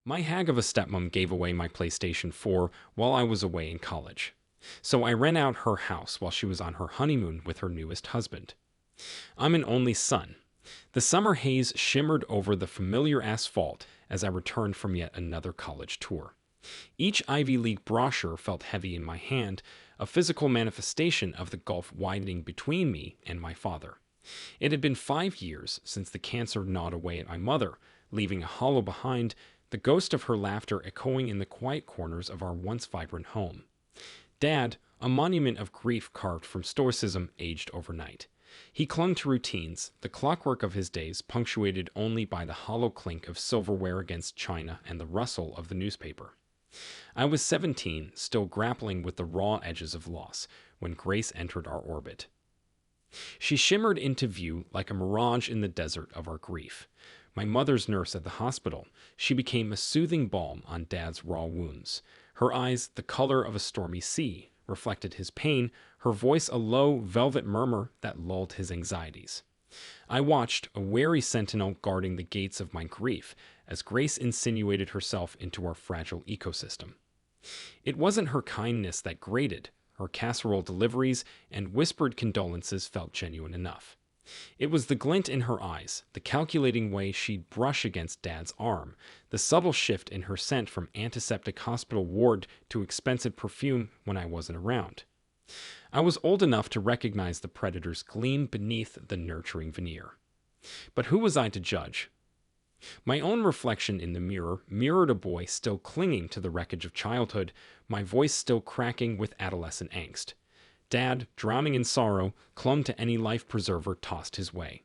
My hag of a stepmom gave away my PlayStation 4 while I was away in college. So I rent out her house while she was on her honeymoon with her newest husband. I'm an only son. The summer haze shimmered over the familiar asphalt as I returned from yet another college tour. Each Ivy League brochure felt heavy in my hand, a physical manifestation of the gulf widening between me and my father. It had been 5 years since the cancer gnawed away at my mother, leaving a hollow behind, the ghost of her laughter echoing in the quiet corners of our once vibrant home. Dad, a monument of grief carved from stoicism, aged overnight. He clung to routines, the clockwork of his days punctuated only by the hollow clink of silverware against china and the rustle of the newspaper. I was 17, still grappling with the raw edges of loss, when Grace entered our orbit. She shimmered into view like a mirage in the desert of our grief. My mother's nurse at the hospital, she became a soothing balm on Dad's raw wounds. Her eyes, the color of a stormy sea, reflected his pain, her voice a low, velvet murmur that lulled his anxieties. I watched, a wary sentinel guarding the gates of my grief, as Grace insinuated herself into our fragile ecosystem. It wasn't her kindness that grated. Her casserole deliveries and whispered condolences felt genuine enough. It was the glint in her eyes, the calculating way she'd brush against Dad's arm, the subtle shift in her scent from antiseptic hospital ward to expensive perfume when I wasn't around. I was old enough to recognize the predator's gleam beneath the nurturing veneer. But who was I to judge? My own reflection in the mirror mirrored a boy still clinging to the wreckage of childhood, my voice still cracking with adolescent angst. Dad, drowning in sorrow, clung to any life preserver tossed his way.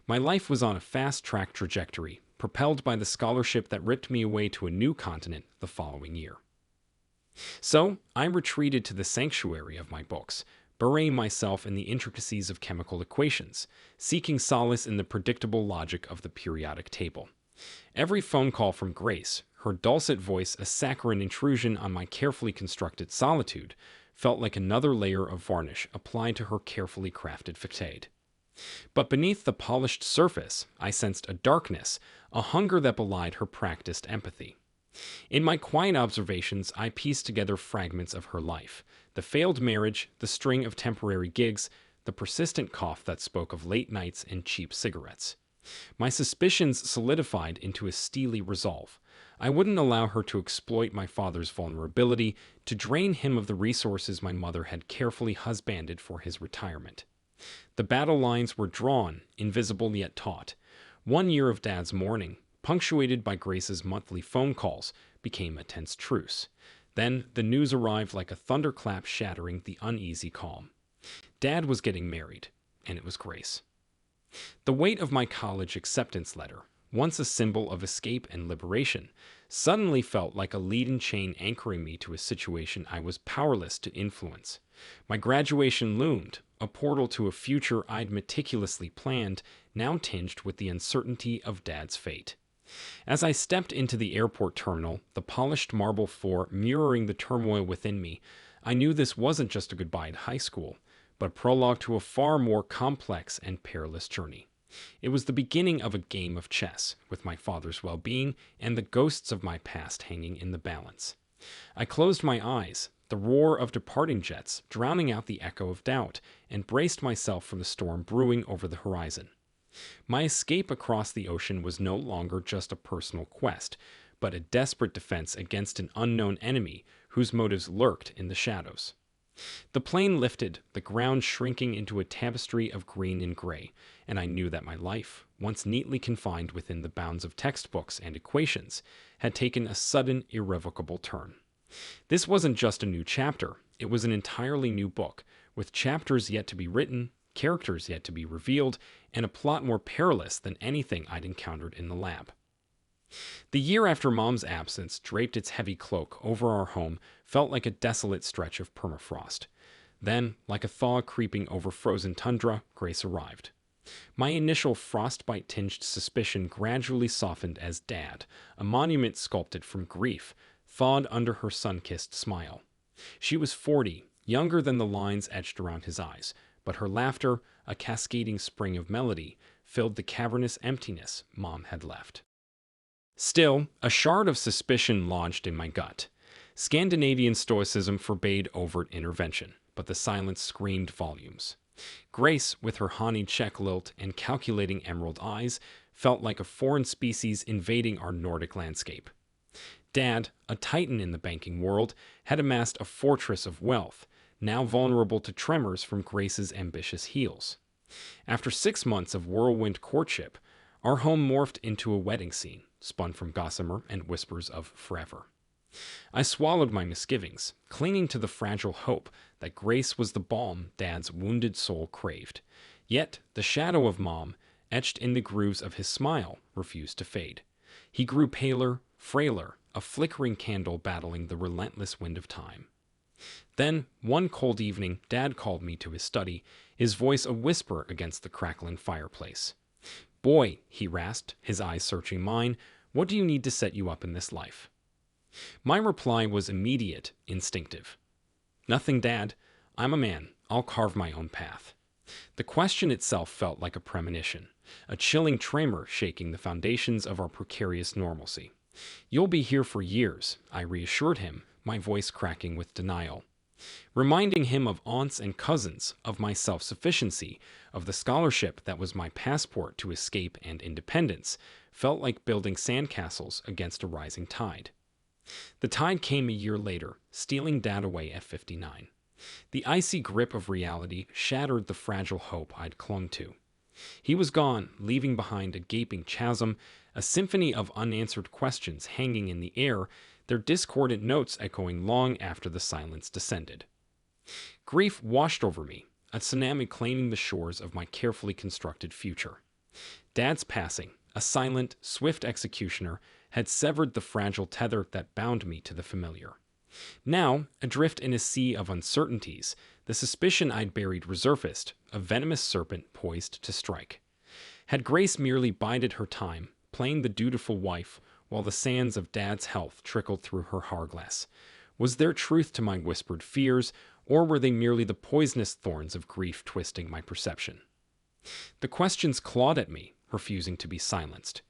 My life was on a fast-track trajectory, propelled by the scholarship that ripped me away to a new continent the following year. So, I retreated to the sanctuary of my books, burying myself in the intricacies of chemical equations, seeking solace in the predictable logic of the periodic table. Every phone call from Grace, her dulcet voice a saccharine intrusion on my carefully constructed solitude, felt like another layer of varnish applied to her carefully crafted facade. But beneath the polished surface, I sensed a darkness, a hunger that belied her practiced empathy. In my quiet observations, I pieced together fragments of her life: the failed marriage, the string of temporary gigs, the persistent cough that spoke of late nights and cheap cigarettes. My suspicions solidified into a steely resolve. I wouldn't allow her to exploit my father's vulnerability, to drain him of the resources my mother had carefully husbanded for his retirement. The battle lines were drawn, invisible yet taut. 1 year of Dad's mourning, punctuated by Grace's monthly phone calls, became a tense truce. Then the news arrived like a thunderclap shattering the uneasy calm. Dad was getting married, and it was Grace. The weight of my college acceptance letter, once a symbol of escape and liberation, suddenly felt like a leaden chain anchoring me to a situation I was powerless to influence. My graduation loomed, a portal to a future I'd meticulously planned, now tinged with the uncertainty of Dad's fate. As I stepped into the airport terminal, the polished marble floor mirroring the turmoil within me, I knew this wasn't just a goodbye to high school, but a prologue to a far more complex and perilous journey. It was the beginning of a game of chess, with my father's well-being and the ghosts of my past hanging in the balance. I closed my eyes, the roar of departing jets drowning out the echo of doubt, and braced myself for the storm brewing over the horizon. My escape across the ocean was no longer just a personal quest, but a desperate defense against an unknown enemy whose motives lurked in the shadows. The plane lifted, the ground shrinking into a tapestry of green and gray, and I knew that my life, once neatly confined within the bounds of textbooks and equations, had taken a sudden, irrevocable turn. This wasn't just a new chapter, it was an entirely new book, with chapters yet to be written, characters yet to be revealed, and a plot more perilous than anything I'd encountered in the lab. The year after Mom's absence draped its heavy cloak over our home felt like a desolate stretch of permafrost. Then, like a thaw creeping over frozen tundra, Grace arrived. My initial frostbite-tinged suspicion gradually softened as Dad, a monument sculpted from grief, thawed under her sun-kissed smile. She was 40, younger than the lines etched around his eyes, but her laughter, a cascading spring of melody, filled the cavernous emptiness Mom had left. Still, a shard of suspicion lodged in my gut. Scandinavian stoicism forbade overt intervention, but the silence screamed volumes. Grace, with her honeyed check lilt and calculating emerald eyes, felt like a foreign species invading our Nordic landscape. Dad, a titan in the banking world, had amassed a fortress of wealth, now vulnerable to tremors from Grace's ambitious heels. After 6 months of whirlwind courtship, our home morphed into a wedding scene, spun from gossamer and whispers of forever. I swallowed my misgivings, clinging to the fragile hope that Grace was the balm Dad's wounded soul craved. Yet the shadow of Mom, etched in the grooves of his smile, refused to fade. He grew paler, frailer, a flickering candle battling the relentless wind of time. Then, one cold evening, Dad called me to his study, his voice a whisper against the crackling fireplace. "Boy," he rasped, his eyes searching mine, "what do you need to set you up in this life?" My reply was immediate, instinctive. "Nothing, Dad. I'm a man. I'll carve my own path." The question itself felt like a premonition, a chilling tremor shaking the foundations of our precarious normalcy. "You'll be here for years," I reassured him, my voice cracking with denial. Reminding him of aunts and cousins, of my self-sufficiency, of the scholarship that was my passport to escape and independence, felt like building sandcastles against a rising tide. The tide came a year later, stealing Dad away at 59. The icy grip of reality shattered the fragile hope I'd clung to. He was gone, leaving behind a gaping chasm, a symphony of unanswered questions hanging in the air, their discordant notes echoing long after the silence descended. Grief washed over me, a tsunami claiming the shores of my carefully constructed future. Dad's passing, a silent, swift executioner, had severed the fragile tether that bound me to the familiar. Now, adrift in a sea of uncertainties, the suspicion I'd buried resurfaced, a venomous serpent poised to strike. Had Grace merely bided her time, playing the dutiful wife, while the sands of Dad's health trickled through her hourglass? Was there truth to my whispered fears, or were they merely the poisonous thorns of grief twisting my perception? The questions clawed at me, refusing to be silenced.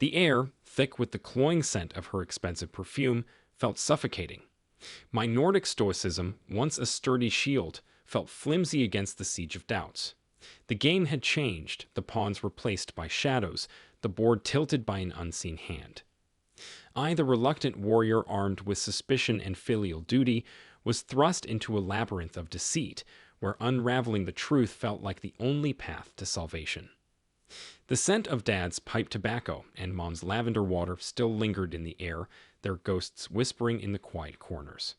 The air, thick with the cloying scent of her expensive perfume, felt suffocating. My Nordic stoicism, once a sturdy shield, felt flimsy against the siege of doubts. The game had changed, the pawns replaced by shadows, the board tilted by an unseen hand. I, the reluctant warrior armed with suspicion and filial duty, was thrust into a labyrinth of deceit, where unraveling the truth felt like the only path to salvation. The scent of Dad's pipe tobacco and Mom's lavender water still lingered in the air, their ghosts whispering in the quiet corners.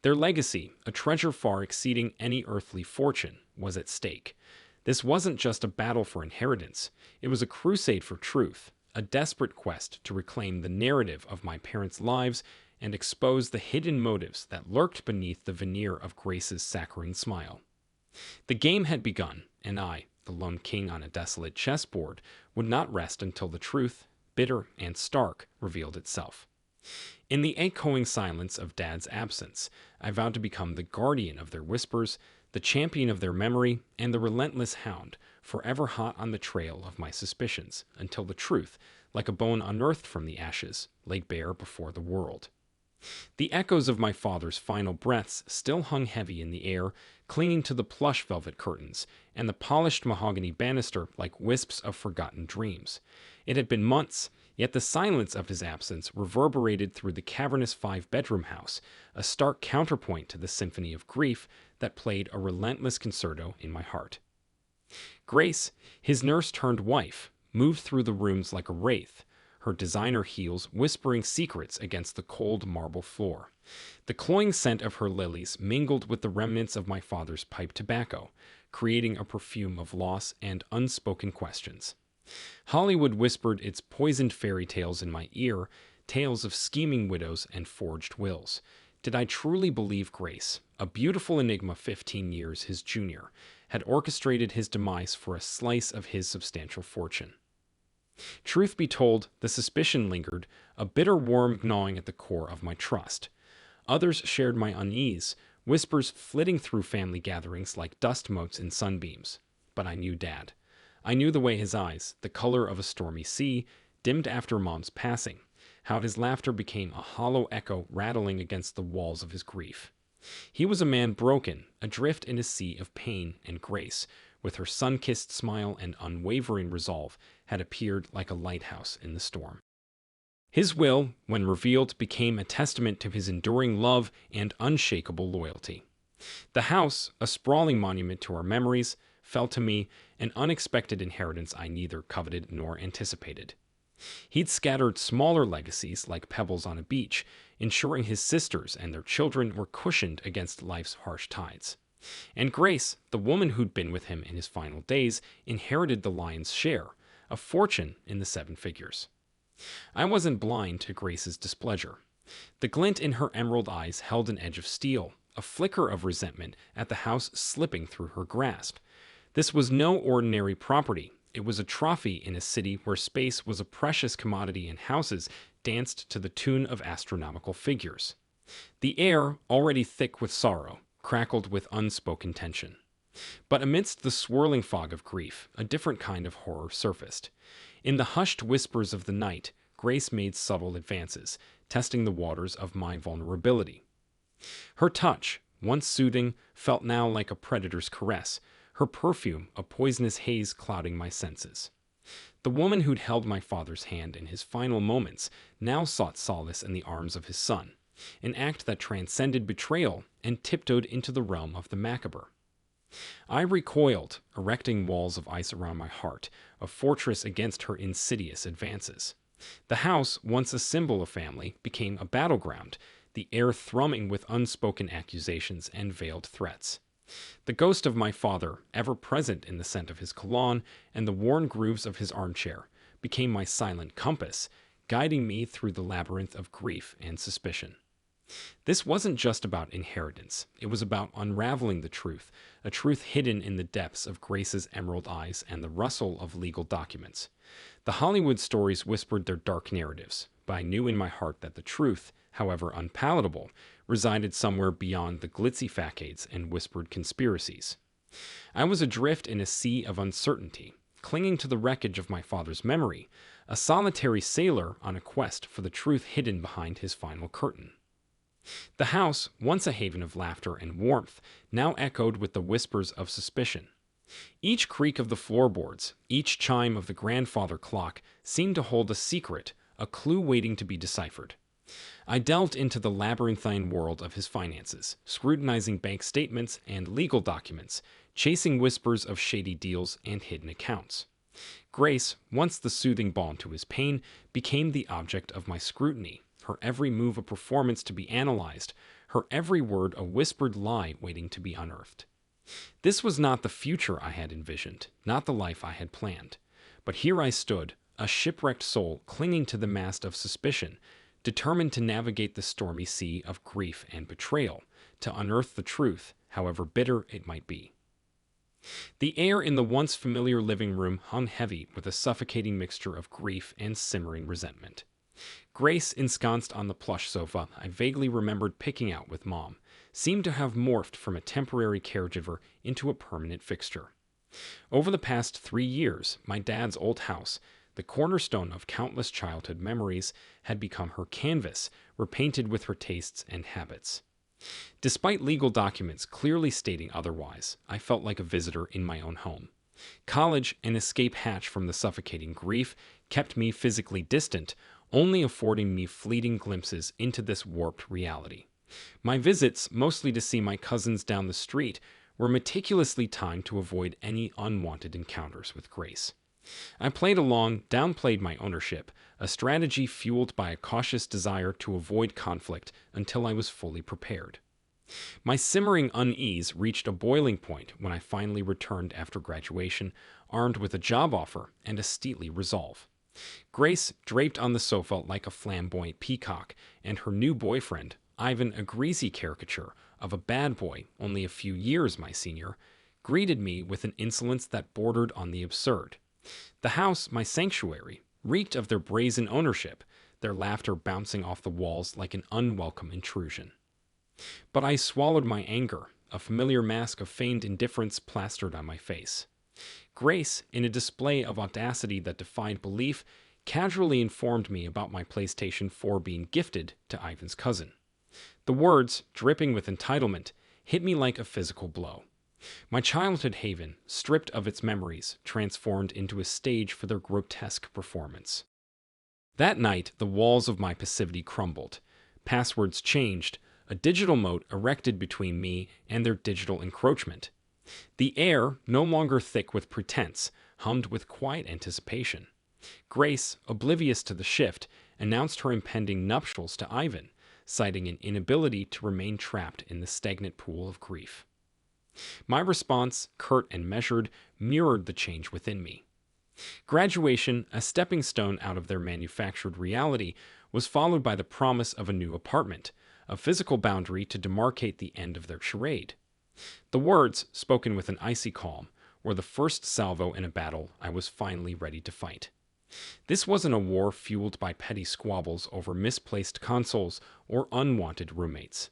Their legacy, a treasure far exceeding any earthly fortune, was at stake. This wasn't just a battle for inheritance, it was a crusade for truth, a desperate quest to reclaim the narrative of my parents' lives and expose the hidden motives that lurked beneath the veneer of Grace's saccharine smile. The game had begun, and I, the lone king on a desolate chessboard, would not rest until the truth, bitter and stark, revealed itself. In the echoing silence of Dad's absence, I vowed to become the guardian of their whispers, the champion of their memory, and the relentless hound, forever hot on the trail of my suspicions, until the truth, like a bone unearthed from the ashes, lay bare before the world. The echoes of my father's final breaths still hung heavy in the air, clinging to the plush velvet curtains, and the polished mahogany banister like wisps of forgotten dreams. It had been months, yet the silence of his absence reverberated through the cavernous five-bedroom house, a stark counterpoint to the symphony of grief that played a relentless concerto in my heart. Grace, his nurse-turned-wife, moved through the rooms like a wraith, her designer heels whispering secrets against the cold marble floor. The cloying scent of her lilies mingled with the remnants of my father's pipe tobacco, creating a perfume of loss and unspoken questions. Hollywood whispered its poisoned fairy tales in my ear, tales of scheming widows and forged wills. Did I truly believe Grace, a beautiful enigma 15 years his junior, had orchestrated his demise for a slice of his substantial fortune? Truth be told, the suspicion lingered, a bitter worm gnawing at the core of my trust. Others shared my unease, whispers flitting through family gatherings like dust motes in sunbeams. But I knew Dad. I knew the way his eyes, the color of a stormy sea, dimmed after Mom's passing, how his laughter became a hollow echo rattling against the walls of his grief. He was a man broken, adrift in a sea of pain, and Grace, with her sun-kissed smile and unwavering resolve, had appeared like a lighthouse in the storm. His will, when revealed, became a testament to his enduring love and unshakable loyalty. The house, a sprawling monument to our memories, fell to me, an unexpected inheritance I neither coveted nor anticipated. He'd scattered smaller legacies like pebbles on a beach, ensuring his sisters and their children were cushioned against life's harsh tides. And Grace, the woman who'd been with him in his final days, inherited the lion's share, a fortune in the seven figures. I wasn't blind to Grace's displeasure. The glint in her emerald eyes held an edge of steel, a flicker of resentment at the house slipping through her grasp. This was no ordinary property. It was a trophy in a city where space was a precious commodity and houses danced to the tune of astronomical figures. The air, already thick with sorrow, crackled with unspoken tension. But amidst the swirling fog of grief, a different kind of horror surfaced. In the hushed whispers of the night, Grace made subtle advances, testing the waters of my vulnerability. Her touch, once soothing, felt now like a predator's caress, her perfume a poisonous haze clouding my senses. The woman who'd held my father's hand in his final moments now sought solace in the arms of his son, an act that transcended betrayal and tiptoed into the realm of the macabre. I recoiled, erecting walls of ice around my heart, a fortress against her insidious advances. The house, once a symbol of family, became a battleground, the air thrumming with unspoken accusations and veiled threats. The ghost of my father, ever present in the scent of his cologne and the worn grooves of his armchair, became my silent compass, guiding me through the labyrinth of grief and suspicion. This wasn't just about inheritance. It was about unraveling the truth, a truth hidden in the depths of Grace's emerald eyes and the rustle of legal documents. The Hollywood stories whispered their dark narratives, but I knew in my heart that the truth, however unpalatable, resided somewhere beyond the glitzy facades and whispered conspiracies. I was adrift in a sea of uncertainty, clinging to the wreckage of my father's memory, a solitary sailor on a quest for the truth hidden behind his final curtain. The house, once a haven of laughter and warmth, now echoed with the whispers of suspicion. Each creak of the floorboards, each chime of the grandfather clock seemed to hold a secret, a clue waiting to be deciphered. I delved into the labyrinthine world of his finances, scrutinizing bank statements and legal documents, chasing whispers of shady deals and hidden accounts. Grace, once the soothing balm to his pain, became the object of my scrutiny, her every move a performance to be analyzed, her every word a whispered lie waiting to be unearthed. This was not the future I had envisioned, not the life I had planned. But here I stood, a shipwrecked soul clinging to the mast of suspicion, determined to navigate the stormy sea of grief and betrayal, to unearth the truth, however bitter it might be. The air in the once familiar living room hung heavy with a suffocating mixture of grief and simmering resentment. Grace, ensconced on the plush sofa I vaguely remembered picking out with Mom, seemed to have morphed from a temporary caregiver into a permanent fixture. Over the past 3 years, my dad's old house, the cornerstone of countless childhood memories, had become her canvas, repainted with her tastes and habits. Despite legal documents clearly stating otherwise, I felt like a visitor in my own home. College, an escape hatch from the suffocating grief, kept me physically distant, only affording me fleeting glimpses into this warped reality. My visits, mostly to see my cousins down the street, were meticulously timed to avoid any unwanted encounters with Grace. I played along, downplayed my ownership, a strategy fueled by a cautious desire to avoid conflict until I was fully prepared. My simmering unease reached a boiling point when I finally returned after graduation, armed with a job offer and a stately resolve. Grace, draped on the sofa like a flamboyant peacock, and her new boyfriend, Ivan, a greasy caricature of a bad boy only a few years my senior, greeted me with an insolence that bordered on the absurd. The house, my sanctuary, reeked of their brazen ownership, their laughter bouncing off the walls like an unwelcome intrusion. But I swallowed my anger, a familiar mask of feigned indifference plastered on my face. Grace, in a display of audacity that defied belief, casually informed me about my PlayStation 4 being gifted to Ivan's cousin. The words, dripping with entitlement, hit me like a physical blow. My childhood haven, stripped of its memories, transformed into a stage for their grotesque performance. That night, the walls of my passivity crumbled. Passwords changed, a digital moat erected between me and their digital encroachment. The air, no longer thick with pretense, hummed with quiet anticipation. Grace, oblivious to the shift, announced her impending nuptials to Ivan, citing an inability to remain trapped in the stagnant pool of grief. My response, curt and measured, mirrored the change within me. Graduation, a stepping stone out of their manufactured reality, was followed by the promise of a new apartment, a physical boundary to demarcate the end of their charade. The words, spoken with an icy calm, were the first salvo in a battle I was finally ready to fight. This wasn't a war fueled by petty squabbles over misplaced consoles or unwanted roommates.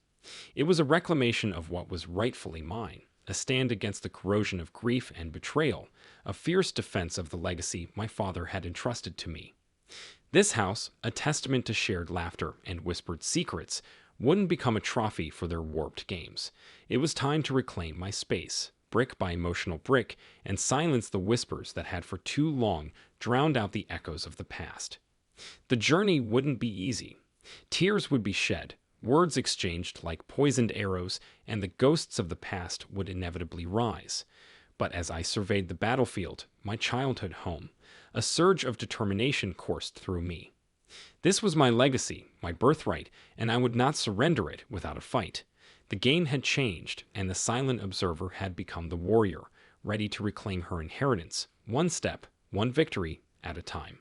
It was a reclamation of what was rightfully mine, a stand against the corrosion of grief and betrayal, a fierce defense of the legacy my father had entrusted to me. This house, a testament to shared laughter and whispered secrets, wouldn't become a trophy for their warped games. It was time to reclaim my space, brick by emotional brick, and silence the whispers that had for too long drowned out the echoes of the past. The journey wouldn't be easy. Tears would be shed, words exchanged like poisoned arrows, and the ghosts of the past would inevitably rise. But as I surveyed the battlefield, my childhood home, a surge of determination coursed through me. This was my legacy, my birthright, and I would not surrender it without a fight. The game had changed, and the silent observer had become the warrior, ready to reclaim her inheritance, one step, one victory at a time.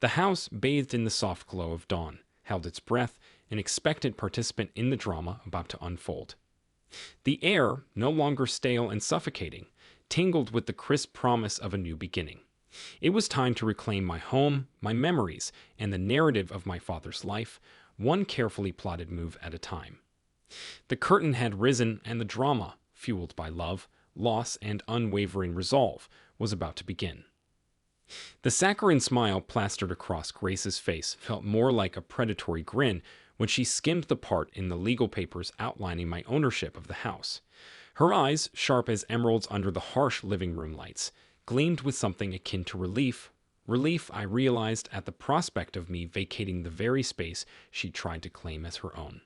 The house, bathed in the soft glow of dawn, held its breath, an expectant participant in the drama about to unfold. The air, no longer stale and suffocating, tingled with the crisp promise of a new beginning. It was time to reclaim my home, my memories, and the narrative of my father's life, one carefully plotted move at a time. The curtain had risen, and the drama, fueled by love, loss, and unwavering resolve, was about to begin. The saccharine smile plastered across Grace's face felt more like a predatory grin when she skimmed the part in the legal papers outlining my ownership of the house. Her eyes, sharp as emeralds under the harsh living room lights, gleamed with something akin to relief I realized at the prospect of me vacating the very space she tried to claim as her own.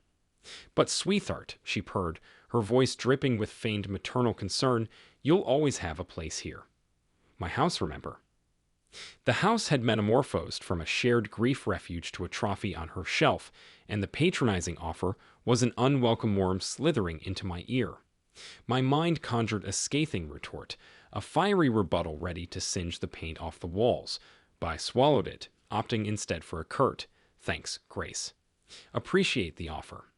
"But, sweetheart," she purred, her voice dripping with feigned maternal concern, "you'll always have a place here. My house, remember." The house had metamorphosed from a shared grief refuge to a trophy on her shelf, and the patronizing offer was an unwelcome worm slithering into my ear. My mind conjured a scathing retort, a fiery rebuttal ready to singe the paint off the walls, but I swallowed it, opting instead for a curt, "Thanks, Grace. Appreciate the offer."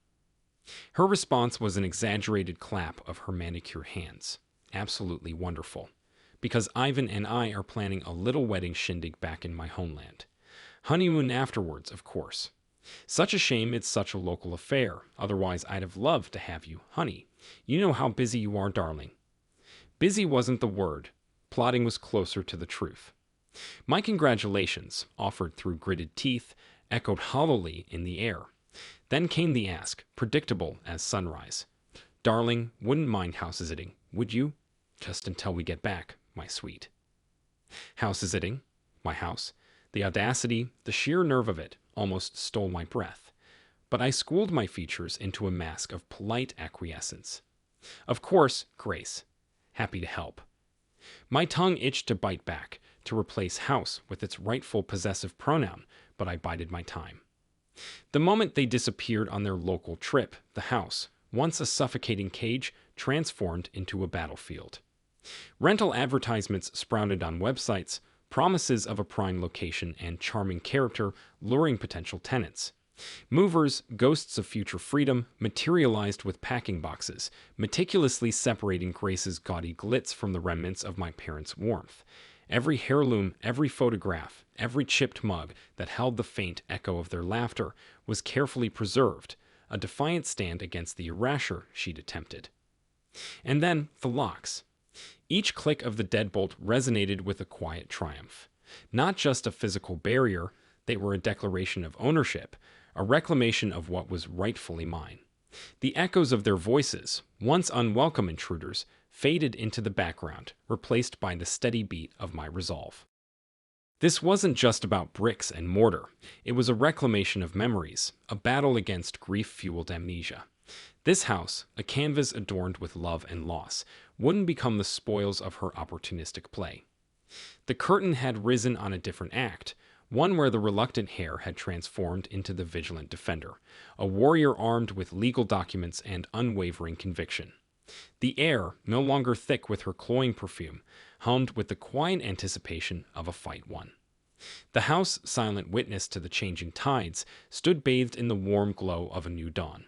Her response was an exaggerated clap of her manicured hands. "Absolutely wonderful. Because Ivan and I are planning a little wedding shindig back in my homeland. Honeymoon afterwards, of course. Such a shame it's such a local affair, otherwise I'd have loved to have you, honey. You know how busy you are, darling." Busy wasn't the word. Plotting was closer to the truth. My congratulations, offered through gritted teeth, echoed hollowly in the air. Then came the ask, predictable as sunrise. "Darling, wouldn't mind house-sitting, would you? Just until we get back, my sweet." House-sitting? My house? The audacity, the sheer nerve of it, almost stole my breath. But I schooled my features into a mask of polite acquiescence. "Of course, Grace. Happy to help." My tongue itched to bite back, to replace house with its rightful possessive pronoun, but I bided my time. The moment they disappeared on their local trip, the house, once a suffocating cage, transformed into a battlefield. Rental advertisements sprouted on websites, promises of a prime location and charming character luring potential tenants. Movers, ghosts of future freedom, materialized with packing boxes, meticulously separating Grace's gaudy glitz from the remnants of my parents' warmth. Every heirloom, every photograph, every chipped mug that held the faint echo of their laughter was carefully preserved, a defiant stand against the erasure she'd attempted. And then the locks. Each click of the deadbolt resonated with a quiet triumph. Not just a physical barrier, they were a declaration of ownership, a reclamation of what was rightfully mine. The echoes of their voices, once unwelcome intruders, faded into the background, replaced by the steady beat of my resolve. This wasn't just about bricks and mortar. It was a reclamation of memories, a battle against grief-fueled amnesia. This house, a canvas adorned with love and loss, wouldn't become the spoils of her opportunistic play. The curtain had risen on a different act, one where the reluctant heir had transformed into the vigilant defender, a warrior armed with legal documents and unwavering conviction. The air, no longer thick with her cloying perfume, hummed with the quiet anticipation of a fight won. The house, silent witness to the changing tides, stood bathed in the warm glow of a new dawn.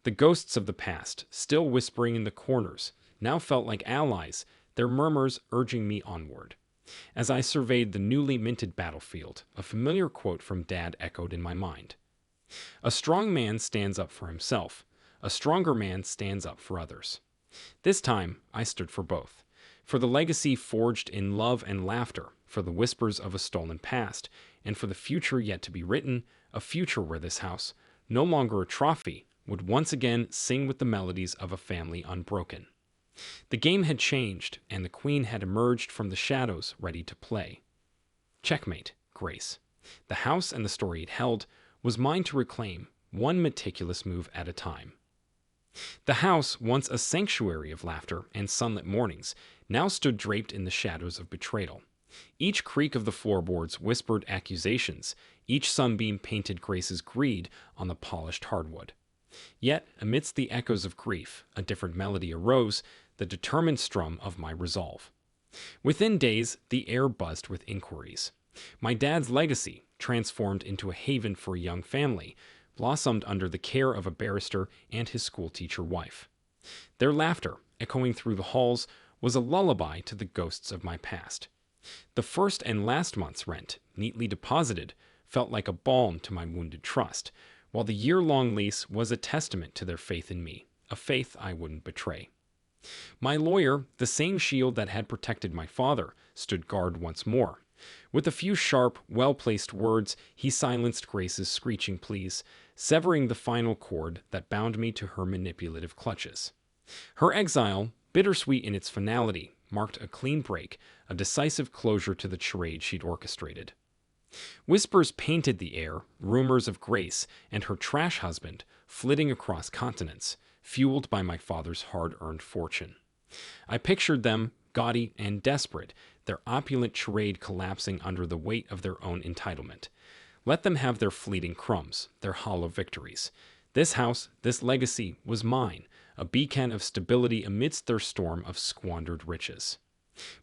The ghosts of the past, still whispering in the corners, now felt like allies, their murmurs urging me onward. As I surveyed the newly minted battlefield, a familiar quote from Dad echoed in my mind. A strong man stands up for himself. A stronger man stands up for others. This time, I stood for both. For the legacy forged in love and laughter, for the whispers of a stolen past, and for the future yet to be written, a future where this house, no longer a trophy, would once again sing with the melodies of a family unbroken. The game had changed, and the queen had emerged from the shadows, ready to play. Checkmate, Grace. The house and the story it held was mine to reclaim, one meticulous move at a time. The house, once a sanctuary of laughter and sunlit mornings, now stood draped in the shadows of betrayal. Each creak of the floorboards whispered accusations, each sunbeam painted Grace's greed on the polished hardwood. Yet, amidst the echoes of grief, a different melody arose, the determined strum of my resolve. Within days, the air buzzed with inquiries. My dad's legacy, transformed into a haven for a young family, blossomed under the care of a barrister and his schoolteacher wife. Their laughter, echoing through the halls, was a lullaby to the ghosts of my past. The first and last month's rent, neatly deposited, felt like a balm to my wounded trust, while the year-long lease was a testament to their faith in me, a faith I wouldn't betray. My lawyer, the same shield that had protected my father, stood guard once more. With a few sharp, well-placed words, he silenced Grace's screeching pleas, severing the final cord that bound me to her manipulative clutches. Her exile, bittersweet in its finality, marked a clean break, a decisive closure to the charade she'd orchestrated. Whispers painted the air, rumors of Grace and her trash husband flitting across continents, fueled by my father's hard-earned fortune. I pictured them, gaudy and desperate, their opulent charade collapsing under the weight of their own entitlement. Let them have their fleeting crumbs, their hollow victories. This house, this legacy, was mine, a beacon of stability amidst their storm of squandered riches.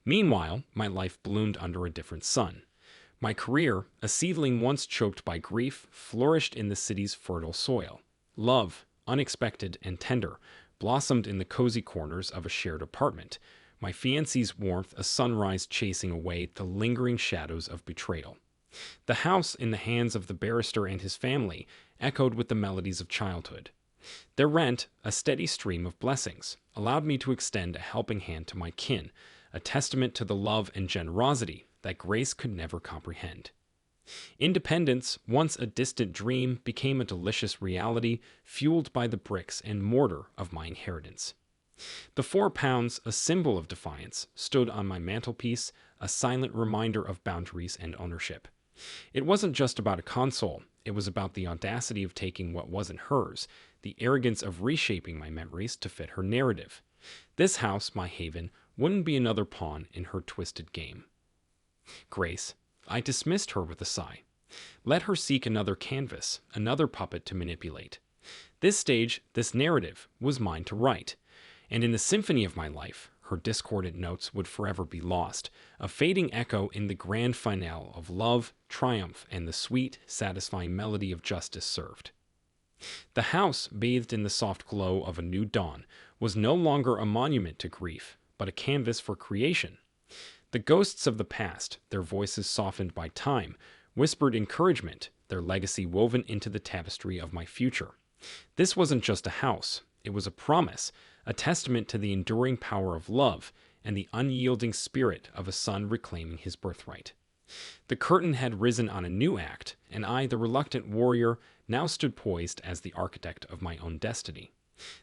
Meanwhile, my life bloomed under a different sun. My career, a seedling once choked by grief, flourished in the city's fertile soil. Love, unexpected and tender, blossomed in the cozy corners of a shared apartment, my fiancée's warmth a sunrise chasing away the lingering shadows of betrayal. The house in the hands of the barrister and his family echoed with the melodies of childhood. Their rent, a steady stream of blessings, allowed me to extend a helping hand to my kin, a testament to the love and generosity that Grace could never comprehend. Independence, once a distant dream, became a delicious reality, fueled by the bricks and mortar of my inheritance. The £4, a symbol of defiance, stood on my mantelpiece, a silent reminder of boundaries and ownership. It wasn't just about a console, it was about the audacity of taking what wasn't hers, the arrogance of reshaping my memories to fit her narrative. This house, my haven, wouldn't be another pawn in her twisted game. Grace, I dismissed her with a sigh. Let her seek another canvas, another puppet to manipulate. This stage, this narrative, was mine to write. And in the symphony of my life, her discordant notes would forever be lost, a fading echo in the grand finale of love, triumph, and the sweet, satisfying melody of justice served. The house, bathed in the soft glow of a new dawn, was no longer a monument to grief, but a canvas for creation. The ghosts of the past, their voices softened by time, whispered encouragement, their legacy woven into the tapestry of my future. This wasn't just a house, it was a promise, a testament to the enduring power of love and the unyielding spirit of a son reclaiming his birthright. The curtain had risen on a new act, and I, the reluctant warrior, now stood poised as the architect of my own destiny.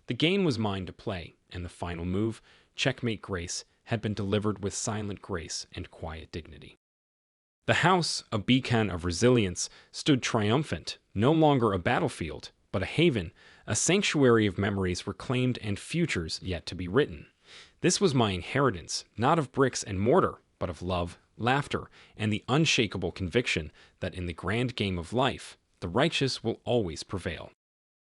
The game was mine to play, and the final move, checkmate grace, had been delivered with silent grace and quiet dignity. The house, a beacon of resilience, stood triumphant, no longer a battlefield, but a haven, a sanctuary of memories reclaimed and futures yet to be written. This was my inheritance, not of bricks and mortar, but of love, laughter, and the unshakable conviction that in the grand game of life, the righteous will always prevail.